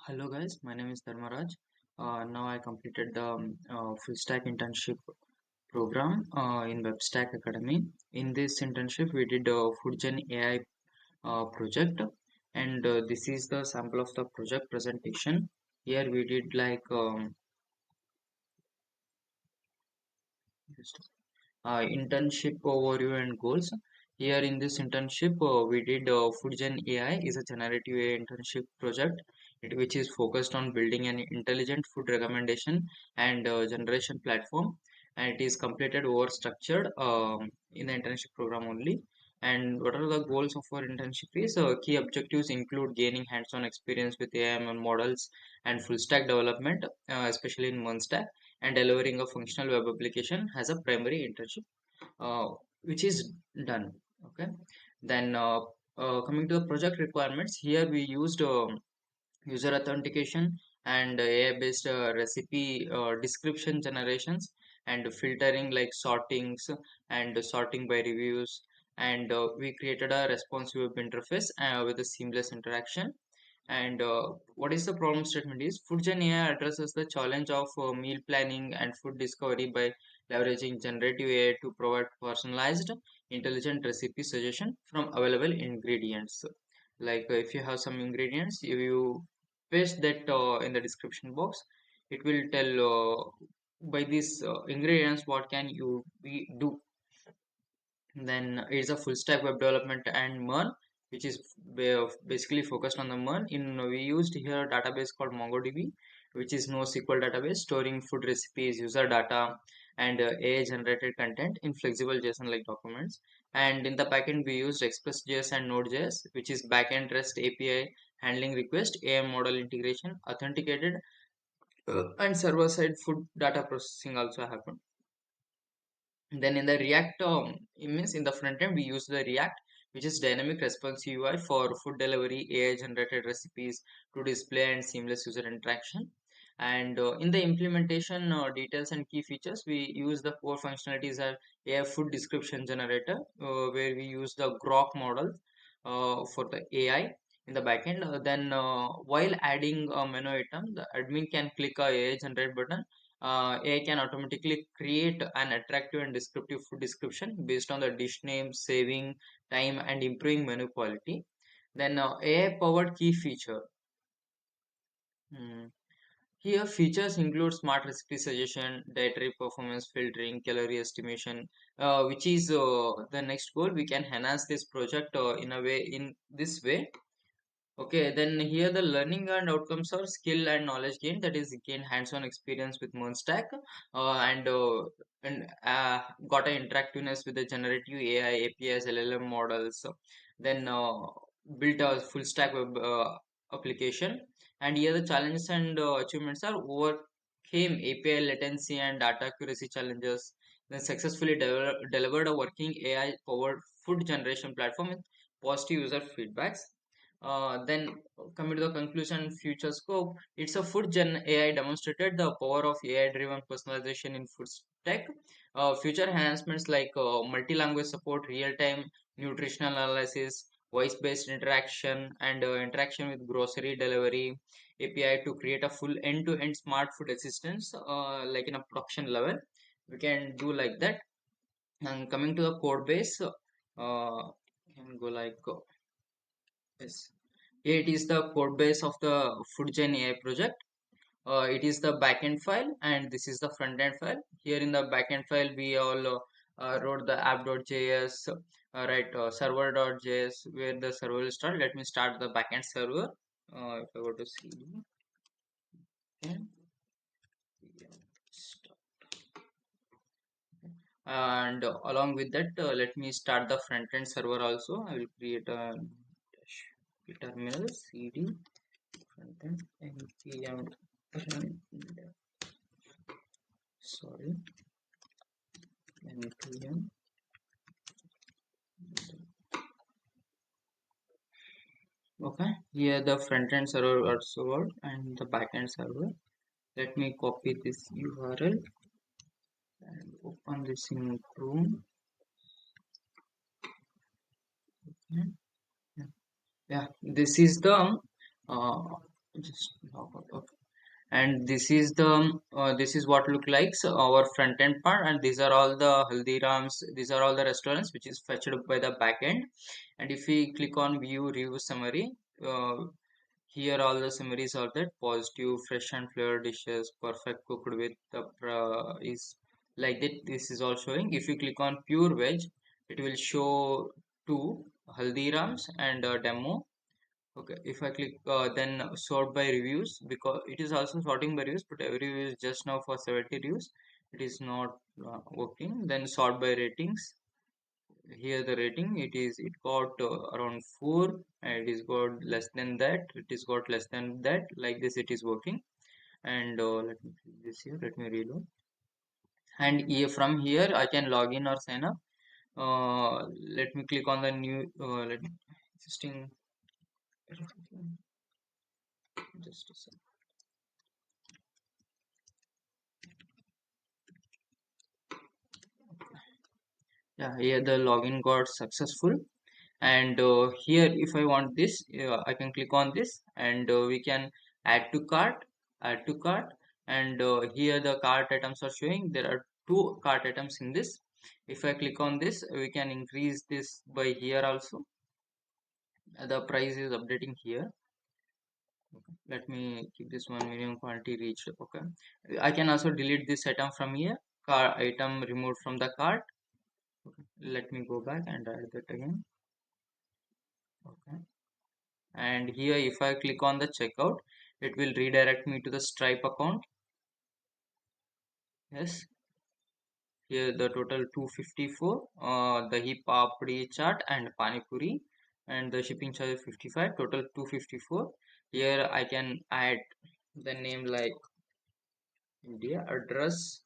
Hello guys, my name is Dharmaraj. Now I completed the full stack internship program in WebStack Academy. In this internship, we did a FoodGen AI project, and this is the sample of the project presentation. Here we did like internship overview and goals. Here in this internship, we did FoodGen AI is a generative AI internship project, which is focused on building an intelligent food recommendation and generation platform. And it is completed over structured in the internship program only. And what are the goals of our internship is key objectives include gaining hands-on experience with AI/ML models and full stack development, especially in OneStack, and delivering a functional web application as a primary internship, which is done. Okay, then coming to the project requirements, here we used user authentication and AI based recipe description generations and filtering like sortings and sorting by reviews, and we created a responsive web interface with a seamless interaction. And what is the problem statement is FoodGen AI addresses the challenge of meal planning and food discovery by leveraging generative AI to provide personalized, intelligent recipe suggestion from available ingredients. Like if you have some ingredients, if you paste that in the description box, it will tell by these ingredients what can you do. Then it's a full stack web development and MERN, which is basically focused on the MERN. We used here a database called MongoDB, which is NoSQL database storing food recipes, user data, and AI generated content in flexible JSON like documents. And in the backend, we used Express.js and Node.js, which is backend REST API handling request, AI model integration, authenticated, and server side food data processing also happened. Then in the React, it means in the front end, we use the React, which is dynamic response UI for food delivery, AI generated recipes to display and seamless user interaction. And in the implementation details and key features, we use the core functionalities are AI food description generator, where we use the Grok model for the AI in the backend. Then, while adding a menu item, the admin can click a AI generate button. AI can automatically create an attractive and descriptive food description based on the dish name, saving time and improving menu quality. Then AI powered key feature. Hmm. Here features include smart recipe suggestion, dietary performance filtering, calorie estimation, which is the next goal. We can enhance this project in this way. Okay, then here the learning and outcomes are skill and knowledge gain, that is gain hands-on experience with Moonstack, and got an interactiveness with the generative AI APIs, LLM models. Then built a full stack web application. And here the challenges and achievements are overcame API latency and data accuracy challenges. Then successfully delivered a working AI powered food generation platform with positive user feedbacks. Then coming to the conclusion, future scope, it's a food gen AI demonstrated the power of AI-driven personalization in food tech. Future enhancements like multi-language support, real-time nutritional analysis, voice-based interaction, and interaction with grocery delivery API to create a full end-to-end smart food assistance, like in a production level. We can do like that. And coming to the code base, can go like this. Here it is the code base of the FoodGen AI project. It is the backend file and this is the front end file. Here in the backend file, we all wrote the app.js, right, server.js, where the server will start. Let me start the backend server. If I go to CD, okay, yeah, start. And along with that, let me start the front end server also. I will create a terminal cd front end npm sorry npm. Okay, here the front end server also work and the back end server. Let me copy this URL and open this in Chrome. Okay. Yeah, this is the just log out. Okay. And this is what look like so our front end part, and these are all the Haldirams, these are all the restaurants which is fetched up by the back end. And if we click on view review summary, uh, here all the summaries are that positive fresh and flavored dishes perfect cooked with the is like that, this is all showing. If you click on pure veg, it will show two Haldirams and a demo. Okay, if I click then sort by reviews, because it is also sorting by reviews, but every review is just now for 70 reviews. It is not working. Then sort by ratings. Here the rating it got around 4, and it is got less than that. It is got less than that. Like this, it is working. And let me click this here. Let me reload. And here, from here I can log in or sign up. Let me click on the new existing. Just a second. Yeah, here the login got successful. And here if I want this, I can click on this, and we can add to cart, add to cart. And here the cart items are showing. There are two cart items in this. If I click on this, we can increase this by here also. The price is updating here. Let me keep this one minimum quantity reached. Okay, I can also delete this item from here. Car item removed from the cart. Okay. Let me go back and add that again. Okay. And here if I click on the checkout, it will redirect me to the Stripe account. Yes, here the total 254, the dahi papdi chaat and pani puri, and the shipping charge is 55, total 254. Here I can add the name like India address.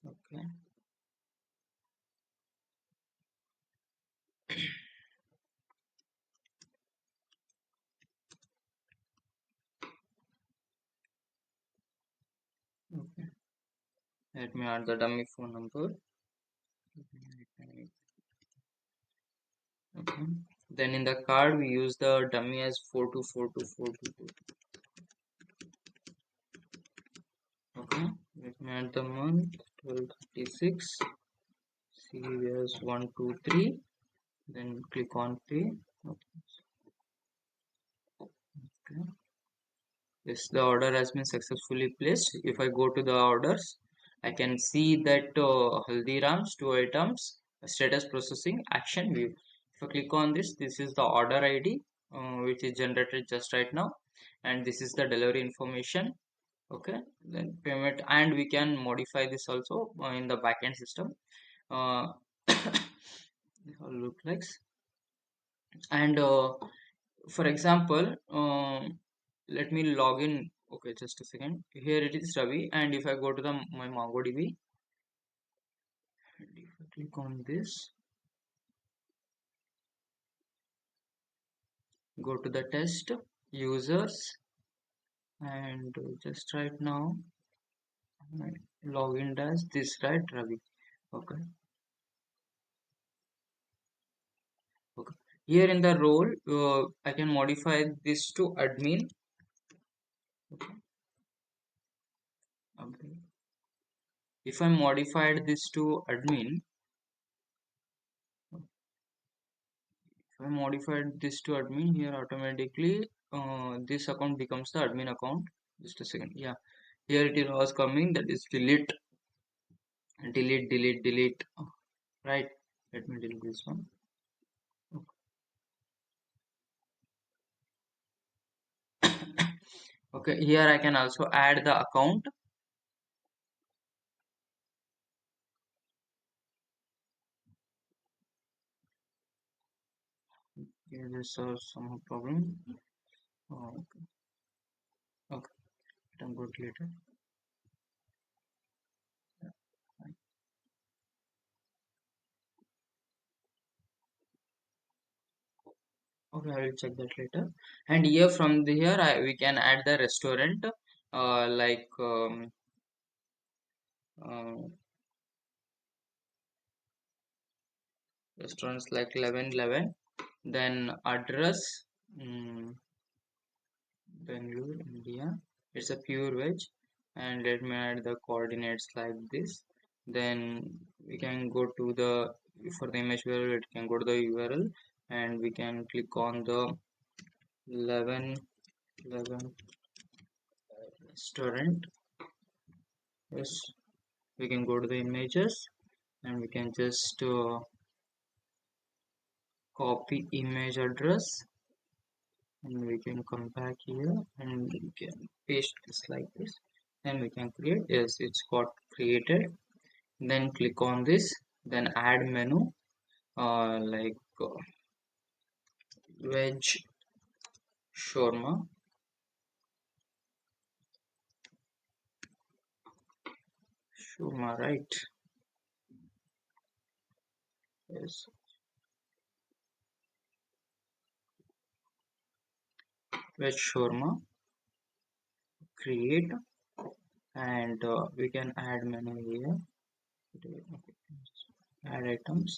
Okay, okay, let me add the dummy phone number. Okay, then in the card we use the dummy as 424242. Okay, let me add the month 1236, CVS 123, then click on pay. Okay. Yes, the order has been successfully placed. If I go to the orders, I can see that Haldiram's two items, status processing, action view. If I click on this, this is the order ID which is generated just right now, and this is the delivery information. Okay, then payment, and we can modify this also in the backend system. Uh, this all look like. And for example, let me log in. Okay, just a second. Here it is Ravi, and if I go to the my MongoDB, and if I click on this, go to the test users, and just right now my login as this, right, Ravi. Okay, okay. Here in the role, I can modify this to admin. Okay. Okay. If I modified this to admin, if I modified this to admin, here automatically this account becomes the admin account. Just a second. Yeah, here it is was coming, that is delete, delete, delete, delete. Oh, right. Let me delete this one. Okay, here I can also add the account. Here is some problem. Oh, okay. Okay, I'm good later. Okay, I will check that later. And here from the here we can add the restaurant like uh, restaurants like 1111, then address, mm, Bangalore, India. It's a pure veg, and let me add the coordinates like this. Then we can go to the for the image URL, it can go to the URL, and we can click on the 1111 restaurant. Yes, we can go to the images, and we can just copy image address, and we can come back here and we can paste this like this, and we can create. Yes, it's got created. Then click on this, then add menu, like veg shawarma. Shawarma, right? Yes, veg shawarma, create, and we can add menu here. Add items,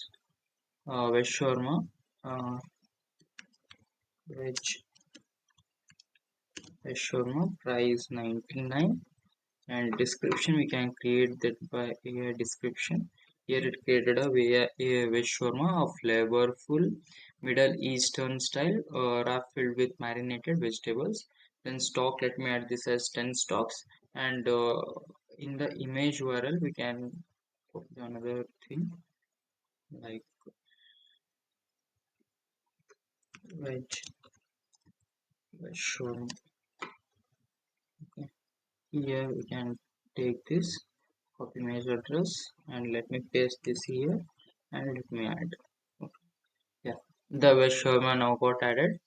veg shawarma, uh, veg veg shawarma, price 99. And description, we can create that by a description. Here it created a veg shawarma of flavorful Middle Eastern style, wrap filled with marinated vegetables. Then stock, let me add this as 10 stocks. And in the image URL we can put another thing like veg shawarma. Okay. Here we can take this copy image address, and let me paste this here, and let me add. Okay. Yeah, the veg shawarma now got added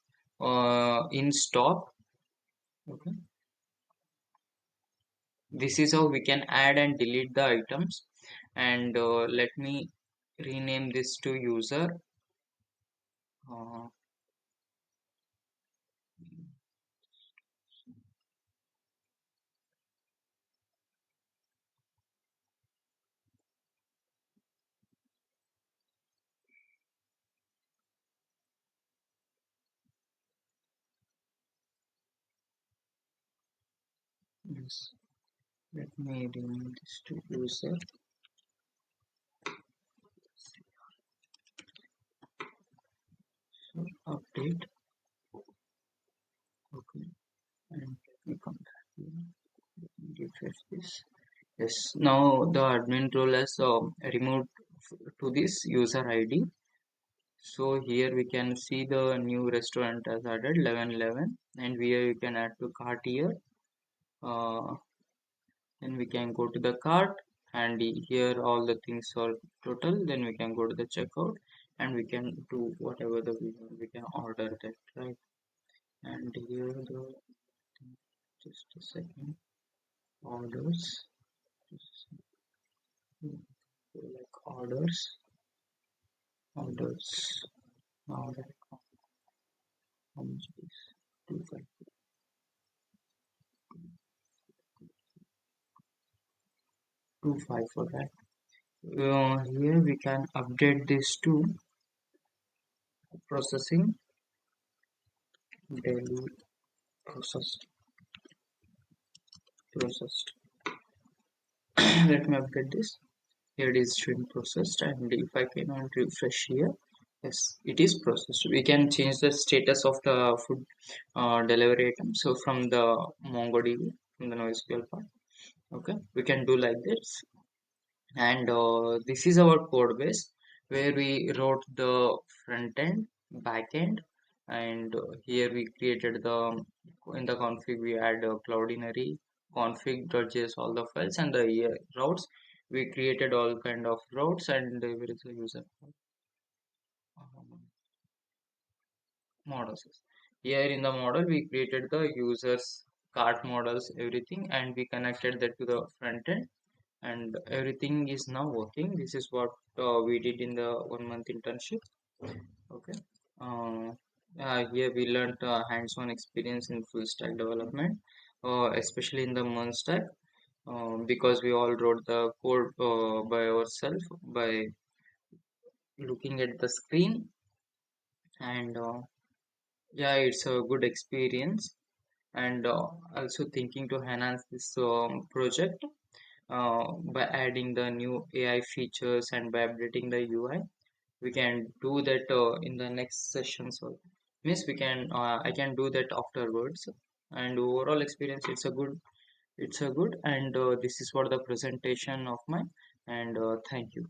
in stock. Okay, this is how we can add and delete the items. And let me rename this to user. uh, yes, let me rename this to user. So update. Okay, and let me come back here. Let me refresh this. Yes, now the admin role has removed to this user ID. So here we can see the new restaurant has added 1111, and here you can add to cart here. Uh, then we can go to the cart, and here all the things are total. Then we can go to the checkout, and we can do whatever we can order that, right? And here the just a second, orders, just like orders, order, how much is 25 for that. Here we can update this to processing daily processed. Let me update this. Here it is showing processed, and if I cannot refresh here, yes, it is processed. We can change the status of the food delivery item. So from the MongoDB, from the NoSQL part, okay, we can do like this. And this is our code base where we wrote the front end, back end, and here we created the in the config we add cloudinary config.js all the files, and the routes we created all kind of routes, and there is a user um, models. Here in the model we created the users cart models everything, and we connected that to the front end, and everything is now working. This is what we did in the 1 month internship. Okay. uh, Here we learned hands-on experience in full stack development, especially in the MERN stack, because we all wrote the code by ourselves by looking at the screen, and yeah, it's a good experience. And also thinking to enhance this project by adding the new AI features and by updating the UI. We can do that in the next session. So, means we can I can do that afterwards. And overall experience, it's a good, and this is for the presentation of mine. And thank you.